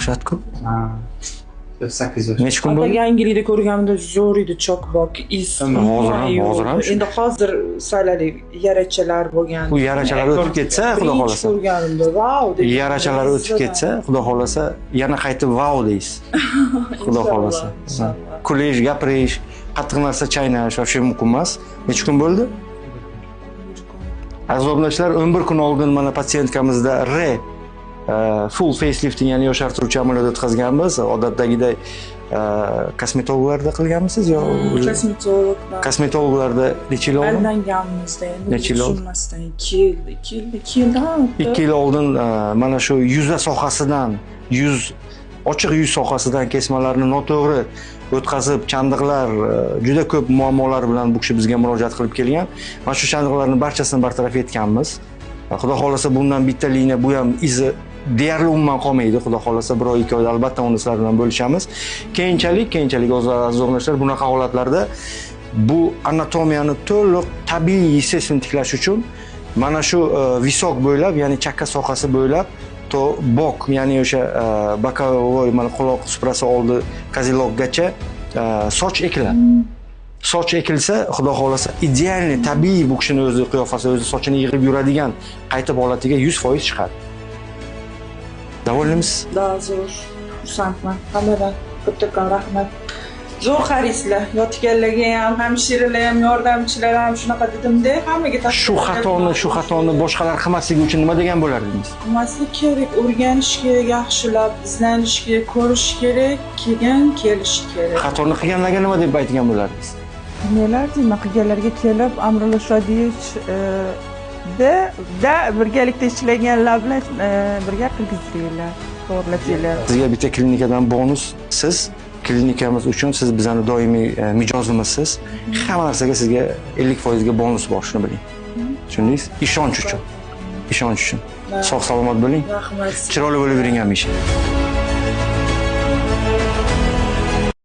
Dahshat-ku. 8 yosh. Necha kun bo'ldi? Yangilikda ko'rganimda zo'r edi chokbok, is. Hozir ham shu. Endi hozir saylali yarachalar bo'lgan. Bu yarachalar o'tib ketsa, xudo xolasa. Ko'rganimda vau deb. Yarachalar o'tib ketsa, xudo xolasa, yana qaytib vau deysiz. Xudo xolasa. Kulish, gapirish, qattiq narsa chaynash yoki mumkin emas. Necha kun bo'ldi? Aziz obunachilar, 11 kun oldin mana patsientkamizda full facelifting, ya'ni yoshartiruvchi amaliyot o'tkazganmiz. Odatdagidek kosmetologlarda qilganmisiz yo? Kosmetologlarda necha yil oldin? Aldanganmizda endi. Necha yil oldin? 2 yildan. 2 yil oldin mana shu yuza sohasidan, ochiq yuz sohasidan kesmalarni noto'g'ri o'tkazib, chandiqlar juda ko'p muammolar bilan bu kishi bizga murojaat qilib kelgan. Mana shu chandiqlarning barchasini bartaraf etganmiz. Xudo xolasa bundan bitta liniya bu ham izi deyarli umuman qolmaydi. Xudo xolasa 1 oy 2 oyda albatta uni sizlar bilan bo'lishamiz. Keyinchalik aziz obunachilar, bunaqa holatlarda bu anatomiyani to'liq tabiiy естественно tiklash uchun mana shu visok bo'ylab, ya'ni chakka sohasi bo'ylab bok, ya'ni o'sha bokovoy mana quloq suprasi oldi kozilokgacha soch ekiladi. Soch ekilsa, xudo xolasa, idealniy tabiiy bu kishining o'zi qiyofasi, o'zi sochini yig'ib yuradigan qayta holatiga 100% chiqadi. Davolimisiz? Da, zo'r. Xursandman. Hammadan kattakon rahmat. Zo'r xarislar. Yotganlarga ham, hamshiralar ham, yordamchilar ham shunaqa dedimda, hammaga tashakkur. Shu xatoni boshqalar qilmasligi uchun nima degan bo'lardingiz? Qilmaslik kerak, o'rganish kerak, yaxshilab izlanish kerak, ko'rish kerak, kelish kerak. Xatoni qilganlarga nima deb aytgan bo'lardingiz? Nelar deyman, qilganlarga kelib, Amrulla Shodiyevich da birgalikda ishlaganlar bilan birga qilgizinglar, to'g'rilashinglar. Sizga bitta klinikadan bonus, siz klinikamiz uchun siz bizning doimiy mijozimizsiz. Hamma narsaga sizga 50% ga bonus bor, shuni biling. Tushundingiz? Ishonch uchun. Sog' salomat bo'ling. Rahmat. Chiroyli bo'lib yuring hamisha.